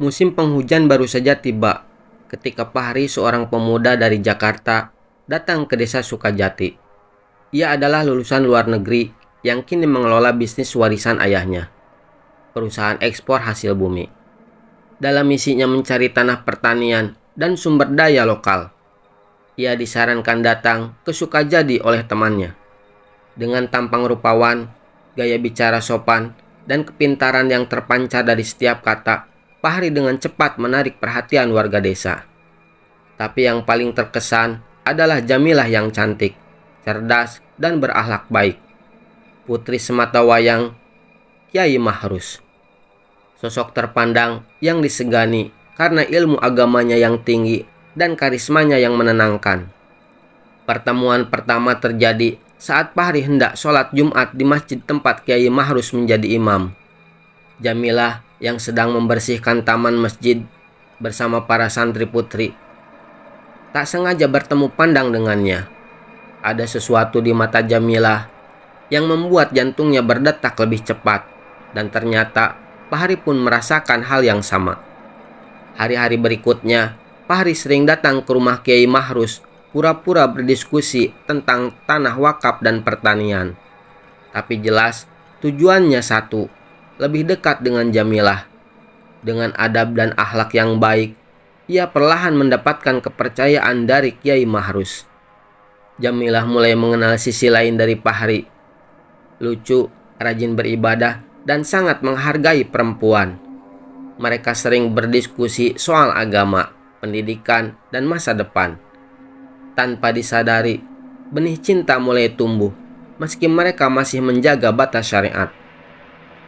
Musim penghujan baru saja tiba ketika Fahri, seorang pemuda dari Jakarta, datang ke desa Sukajati. Ia adalah lulusan luar negeri yang kini mengelola bisnis warisan ayahnya, perusahaan ekspor hasil bumi. Dalam misinya mencari tanah pertanian dan sumber daya lokal, ia disarankan datang ke Sukajadi oleh temannya. Dengan tampang rupawan, gaya bicara sopan, dan kepintaran yang terpancar dari setiap kata, Fahri dengan cepat menarik perhatian warga desa. Tapi yang paling terkesan adalah Jamilah yang cantik, cerdas, dan berakhlak baik. Putri sematawayang Kyai Mahrus. Sosok terpandang yang disegani karena ilmu agamanya yang tinggi dan karismanya yang menenangkan. Pertemuan pertama terjadi saat Fahri hendak sholat Jumat di masjid tempat Kyai Mahrus menjadi imam. Jamilah yang sedang membersihkan taman masjid bersama para santri putri tak sengaja bertemu pandang dengannya. Ada sesuatu di mata Jamilah yang membuat jantungnya berdetak lebih cepat, dan ternyata Fahri pun merasakan hal yang sama. Hari-hari berikutnya, Fahri sering datang ke rumah Kyai Mahrus, pura-pura berdiskusi tentang tanah wakaf dan pertanian. Tapi jelas tujuannya satu, lebih dekat dengan Jamilah. Dengan adab dan akhlak yang baik, ia perlahan mendapatkan kepercayaan dari Kyai Mahrus. Jamilah mulai mengenal sisi lain dari Fahri. Lucu, rajin beribadah, dan sangat menghargai perempuan. Mereka sering berdiskusi soal agama, pendidikan, dan masa depan. Tanpa disadari, benih cinta mulai tumbuh, meski mereka masih menjaga batas syariat.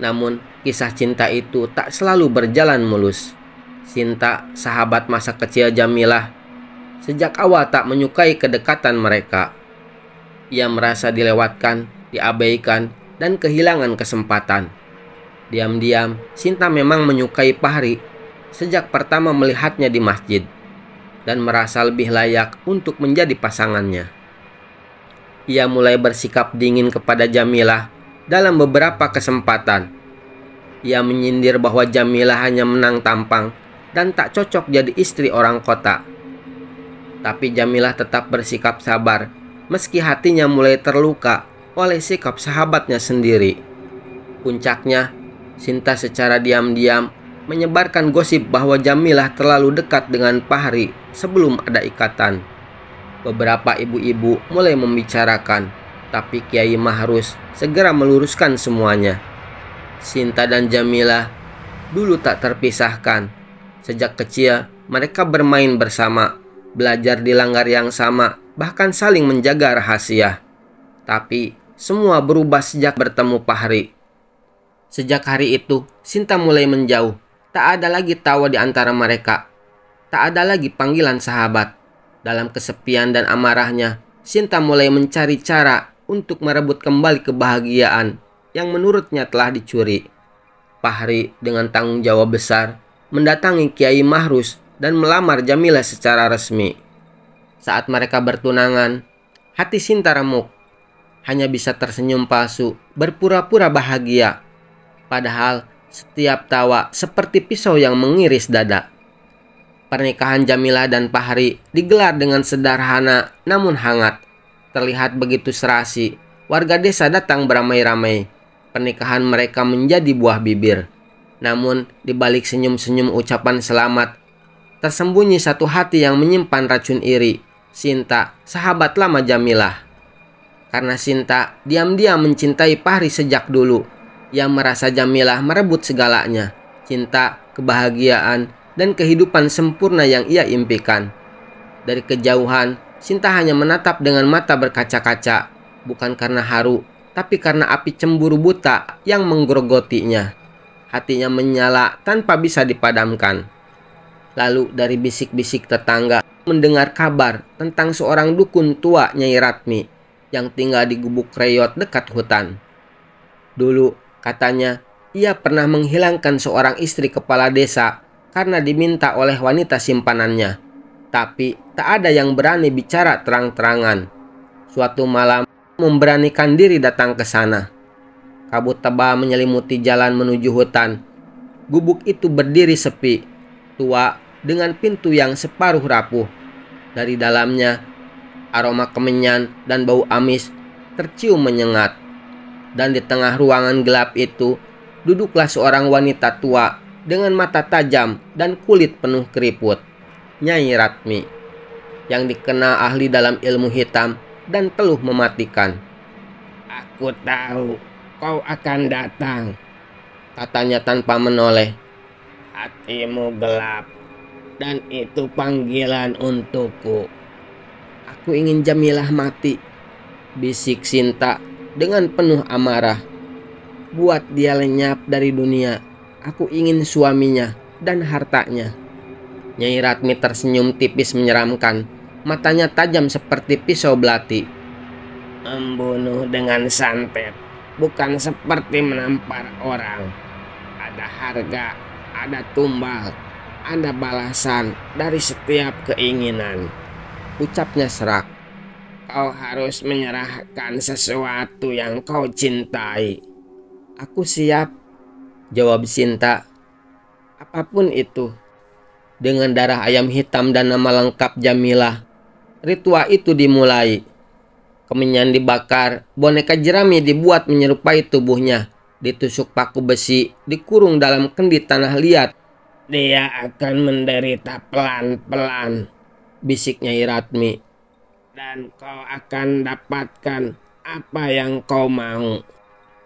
Namun, kisah cinta itu tak selalu berjalan mulus. Sinta, sahabat masa kecil Jamilah, sejak awal tak menyukai kedekatan mereka. Ia merasa dilewatkan, diabaikan, dan kehilangan kesempatan. Diam-diam, Sinta memang menyukai Fahri sejak pertama melihatnya di masjid, dan merasa lebih layak untuk menjadi pasangannya. Ia mulai bersikap dingin kepada Jamilah dalam beberapa kesempatan. Ia menyindir bahwa Jamilah hanya menang tampang dan tak cocok jadi istri orang kota. Tapi Jamilah tetap bersikap sabar, meski hatinya mulai terluka oleh sikap sahabatnya sendiri. Puncaknya, Sinta secara diam-diam menyebarkan gosip bahwa Jamilah terlalu dekat dengan Fahri sebelum ada ikatan. Beberapa ibu-ibu mulai membicarakan, tapi Kyai Mahrus segera meluruskan semuanya. Sinta dan Jamilah dulu tak terpisahkan. Sejak kecil, mereka bermain bersama, belajar di langgar yang sama, bahkan saling menjaga rahasia. Tapi, semua berubah sejak bertemu Fahri. Sejak hari itu, Sinta mulai menjauh. Tak ada lagi tawa di antara mereka. Tak ada lagi panggilan sahabat. Dalam kesepian dan amarahnya, Sinta mulai mencari cara untuk merebut kembali kebahagiaan yang menurutnya telah dicuri. Fahri dengan tanggung jawab besar mendatangi Kyai Mahrus dan melamar Jamilah secara resmi. Saat mereka bertunangan, hati Sinta remuk. Hanya bisa tersenyum palsu, berpura-pura bahagia. Padahal setiap tawa seperti pisau yang mengiris dada. Pernikahan Jamilah dan Fahri digelar dengan sederhana namun hangat. Terlihat begitu serasi. Warga desa datang beramai-ramai. Pernikahan mereka menjadi buah bibir. Namun, di balik senyum-senyum ucapan selamat, tersembunyi satu hati yang menyimpan racun iri. Sinta, sahabat lama Jamilah. Karena Sinta diam-diam mencintai Fahri sejak dulu, ia merasa Jamilah merebut segalanya. Cinta, kebahagiaan, dan kehidupan sempurna yang ia impikan. Dari kejauhan, Sinta hanya menatap dengan mata berkaca-kaca, bukan karena haru, tapi karena api cemburu buta yang menggerogotinya. Hatinya menyala tanpa bisa dipadamkan. Lalu dari bisik-bisik tetangga, mendengar kabar tentang seorang dukun tua Nyai Ratmi yang tinggal di gubuk reyot dekat hutan. Dulu, katanya, ia pernah menghilangkan seorang istri kepala desa karena diminta oleh wanita simpanannya. Tapi tak ada yang berani bicara terang-terangan. Suatu malam, memberanikan diri datang ke sana. Kabut tebal menyelimuti jalan menuju hutan. Gubuk itu berdiri sepi, tua dengan pintu yang separuh rapuh. Dari dalamnya, aroma kemenyan dan bau amis tercium menyengat. Dan di tengah ruangan gelap itu, duduklah seorang wanita tua dengan mata tajam dan kulit penuh keriput. Nyai Ratmi, yang dikenal ahli dalam ilmu hitam dan teluh mematikan. Aku tahu kau akan datang, katanya tanpa menoleh. Hatimu gelap, dan itu panggilan untukku. Aku ingin Jamilah mati, bisik Sinta dengan penuh amarah. Buat dia lenyap dari dunia. Aku ingin suaminya dan hartanya. Nyai Ratmi tersenyum tipis menyeramkan. Matanya tajam seperti pisau belati. Membunuh dengan santet bukan seperti menampar orang. Ada harga, ada tumbal, ada balasan dari setiap keinginan, ucapnya serak. Kau harus menyerahkan sesuatu yang kau cintai. Aku siap, jawab Sinta. Apapun itu. Dengan darah ayam hitam dan nama lengkap Jamilah, ritual itu dimulai. Kemenyan dibakar, boneka jerami dibuat menyerupai tubuhnya, ditusuk paku besi, dikurung dalam kendi tanah liat. Dia akan menderita pelan-pelan, bisik Nyai Ratmi. Dan kau akan dapatkan apa yang kau mau.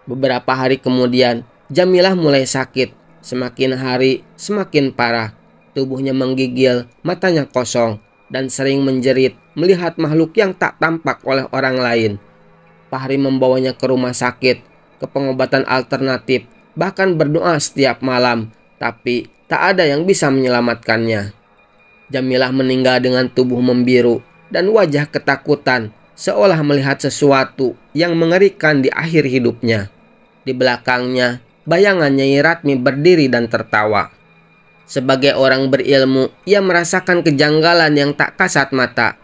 Beberapa hari kemudian, Jamilah mulai sakit. Semakin hari, semakin parah. Tubuhnya menggigil, matanya kosong, dan sering menjerit melihat makhluk yang tak tampak oleh orang lain. Fahri membawanya ke rumah sakit, ke pengobatan alternatif, bahkan berdoa setiap malam, tapi tak ada yang bisa menyelamatkannya. Jamilah meninggal dengan tubuh membiru dan wajah ketakutan, seolah melihat sesuatu yang mengerikan di akhir hidupnya. Di belakangnya, bayangan Nyai Ratmi berdiri dan tertawa. Sebagai orang berilmu, ia merasakan kejanggalan yang tak kasat mata.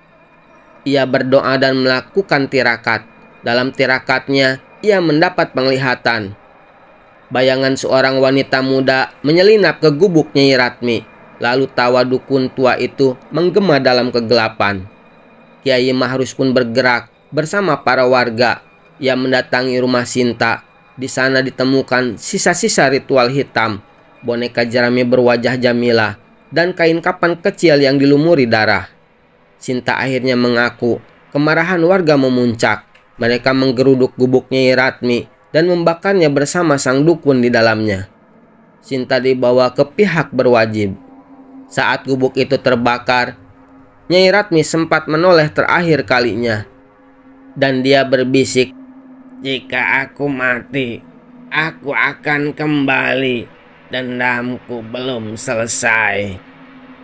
Ia berdoa dan melakukan tirakat. Dalam tirakatnya, ia mendapat penglihatan. Bayangan seorang wanita muda menyelinap ke gubuk Nyai Ratmi. Lalu tawa dukun tua itu menggema dalam kegelapan. Kiai Mahrus pun bergerak bersama para warga. Ia mendatangi rumah Sinta. Di sana ditemukan sisa-sisa ritual hitam, boneka jerami berwajah Jamilah, dan kain kapan kecil yang dilumuri darah. Sinta akhirnya mengaku. Kemarahan warga memuncak. Mereka menggeruduk gubuk Nyai Ratmi dan membakarnya bersama sang dukun di dalamnya. Sinta dibawa ke pihak berwajib. Saat gubuk itu terbakar, Nyai Ratmi sempat menoleh terakhir kalinya. Dan dia berbisik, jika aku mati, aku akan kembali. Dendamku belum selesai.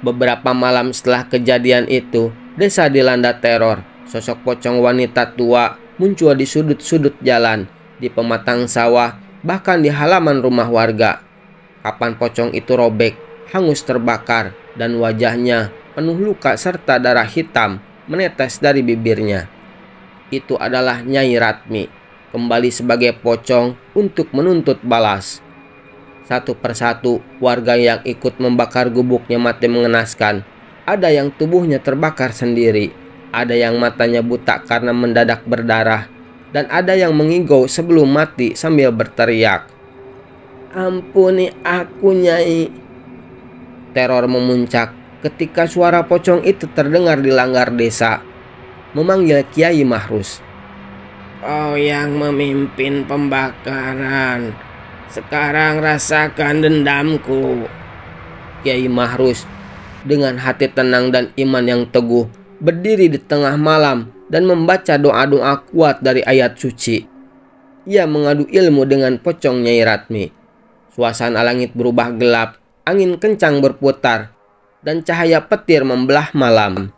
Beberapa malam setelah kejadian itu, desa dilanda teror. Sosok pocong wanita tua muncul di sudut-sudut jalan, di pematang sawah, bahkan di halaman rumah warga. Kapan pocong itu robek, hangus terbakar, dan wajahnya penuh luka serta darah hitam menetes dari bibirnya. Itu adalah Nyai Ratmi, kembali sebagai pocong untuk menuntut balas. Satu persatu warga yang ikut membakar gubuknya mati mengenaskan. Ada yang tubuhnya terbakar sendiri, ada yang matanya buta karena mendadak berdarah, dan ada yang mengigau sebelum mati sambil berteriak, ampuni aku Nyai. Teror memuncak ketika suara pocong itu terdengar di langgar desa, memanggil Kiai Mahrus. Kau yang memimpin pembakaran, sekarang rasakan dendamku. Kiai Mahrus dengan hati tenang dan iman yang teguh berdiri di tengah malam dan membaca doa-doa kuat dari ayat suci. Ia mengadu ilmu dengan pocong Nyai Ratmi. Suasana langit berubah gelap, angin kencang berputar, dan cahaya petir membelah malam.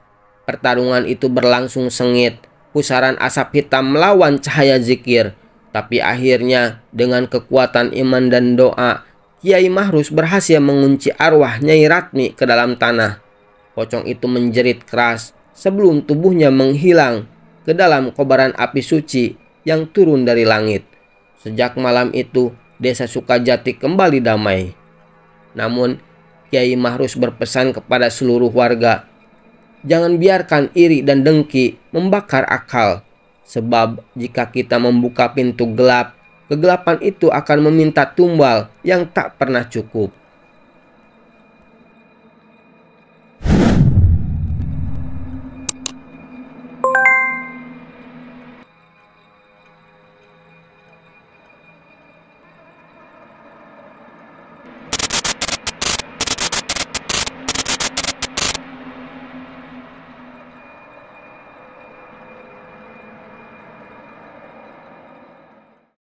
Pertarungan itu berlangsung sengit, pusaran asap hitam melawan cahaya zikir. Tapi akhirnya dengan kekuatan iman dan doa, Kiai Mahrus berhasil mengunci arwah Nyai Ratmi ke dalam tanah. Pocong itu menjerit keras sebelum tubuhnya menghilang ke dalam kobaran api suci yang turun dari langit. Sejak malam itu, desa Sukajati kembali damai. Namun, Kiai Mahrus berpesan kepada seluruh warga, jangan biarkan iri dan dengki membakar akal. Sebab jika kita membuka pintu gelap, kegelapan itu akan meminta tumbal yang tak pernah cukup.